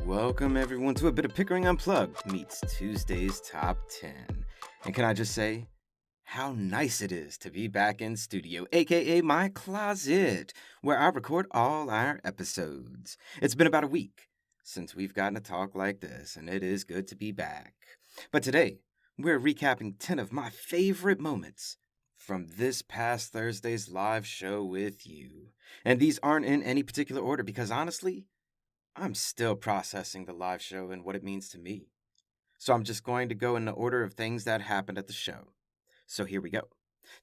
Welcome everyone to a bit of Pickering Unplugged meets Tuesday's Top 10. And can I just say, how nice it is to be back in studio, aka my closet, where I record all our episodes. It's been about a week since we've gotten a talk like this, and it is good to be back. But today, we're recapping 10 of my favorite moments from this past Thursday's live show with you. And these aren't in any particular order because honestly, I'm still processing the live show and what it means to me. So I'm just going to go in the order of things that happened at the show. So here we go.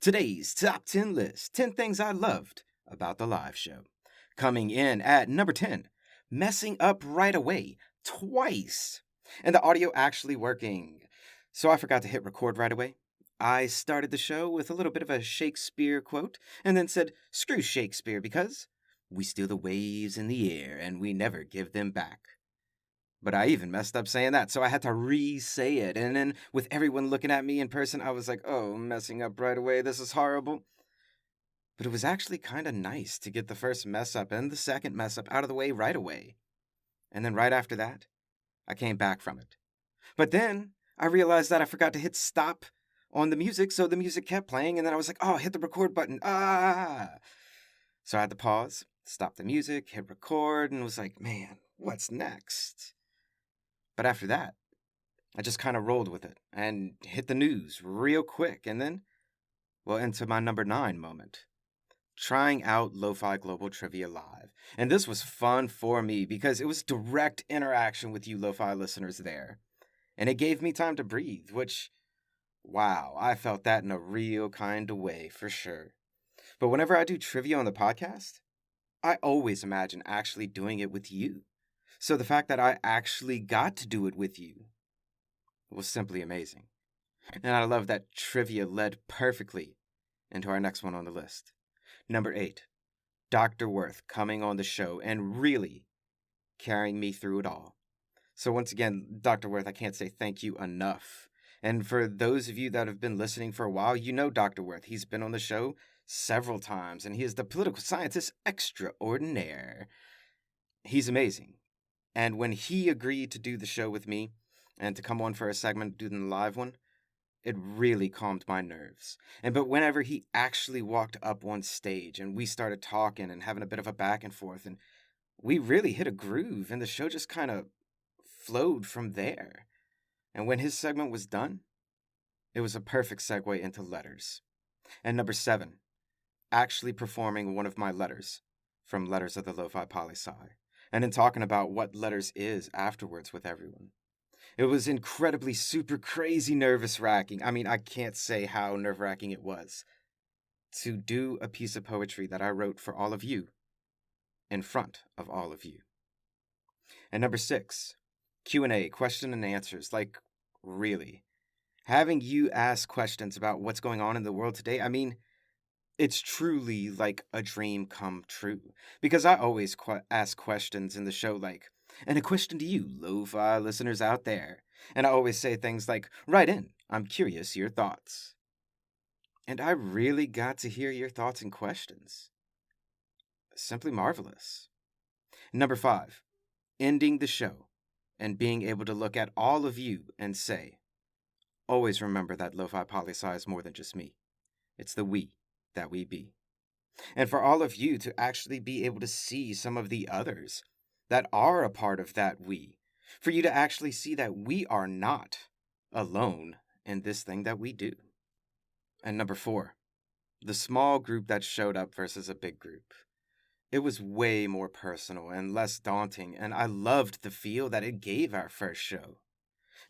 Today's top 10 list, 10 things I loved about the live show. Coming in at number 10, messing up right away, twice. And the audio actually working. So I forgot to hit record right away. I started the show with a little bit of a Shakespeare quote and then said, screw Shakespeare because we steal the waves in the air and we never give them back. But I even messed up saying that, so I had to re-say it. And then with everyone looking at me in person, I was like, oh, messing up right away, this is horrible. But it was actually kind of nice to get the first mess up and the second mess up out of the way right away. And then right after that, I came back from it. But then I realized that I forgot to hit stop on the music, so the music kept playing, and then I was like, oh, hit the record button. So I had to pause, stop the music, hit record, and was like, man, what's next? But after that, I just kind of rolled with it and hit the news real quick, and then, well, into my number 9 moment. Trying out Lofi Global Trivia Live. And this was fun for me because it was direct interaction with you Lofi listeners there. And it gave me time to breathe, which, wow, I felt that in a real kind of way, for sure. But whenever I do trivia on the podcast, I always imagine actually doing it with you. So the fact that I actually got to do it with you was simply amazing. And I love that trivia led perfectly into our next one on the list. Number 8, Dr. Worth coming on the show and really carrying me through it all. So once again, Dr. Worth, I can't say thank you enough. And for those of you that have been listening for a while, you know Dr. Worth. He's been on the show several times, and he is the political scientist extraordinaire. He's amazing. And when he agreed to do the show with me and to come on for a segment, do the live one, it really calmed my nerves. But whenever he actually walked up on stage and we started talking and having a bit of a back and forth, and we really hit a groove, and the show just kind of flowed from there. And when his segment was done, it was a perfect segue into letters. And number 7, actually performing one of my letters from Letters of the Lofi Poli Sci, and then talking about what letters is afterwards with everyone. It was incredibly super crazy nervous-wracking. I mean, I can't say how nerve-wracking it was to do a piece of poetry that I wrote for all of you in front of all of you. And number 6, Q&A, question and answers. Like, really. Having you ask questions about what's going on in the world today, I mean, it's truly like a dream come true. Because I always ask questions in the show like, and a question to you, Lo-Fi listeners out there. And I always say things like, write in, I'm curious your thoughts. And I really got to hear your thoughts and questions. Simply marvelous. Number 5, ending the show and being able to look at all of you and say, always remember that Lofi Poli Sci is more than just me. It's the we that we be. And for all of you to actually be able to see some of the others that are a part of that we, for you to actually see that we are not alone in this thing that we do. And number 4, the small group that showed up versus a big group. It was way more personal and less daunting, and I loved the feel that it gave our first show.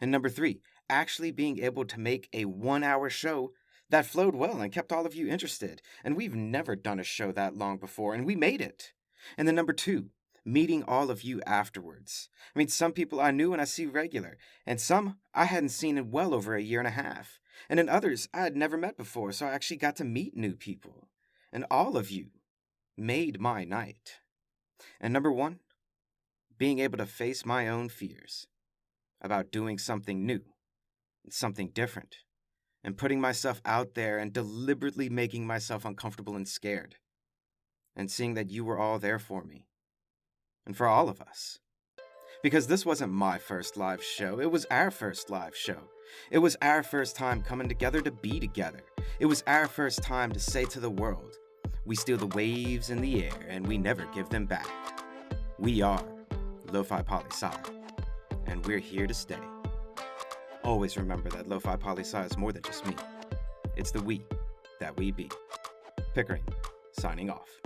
And number 3, actually being able to make a 1-hour show that flowed well and kept all of you interested. And we've never done a show that long before, and we made it. And then number 2, meeting all of you afterwards. I mean, some people I knew and I see regular, and some I hadn't seen in well over a year and a half. And then others I had never met before, so I actually got to meet new people. And all of you made my night. And number 1, being able to face my own fears about doing something new, something different, and putting myself out there and deliberately making myself uncomfortable and scared, and seeing that you were all there for me, and for all of us. Because this wasn't my first live show, it was our first live show. It was our first time coming together to be together. It was our first time to say to the world, we steal the waves in the air and we never give them back. We are Lofi Poli Sci, and we're here to stay. Always remember that Lofi Poli Sci is more than just me. It's the we that we be. Pickering, signing off.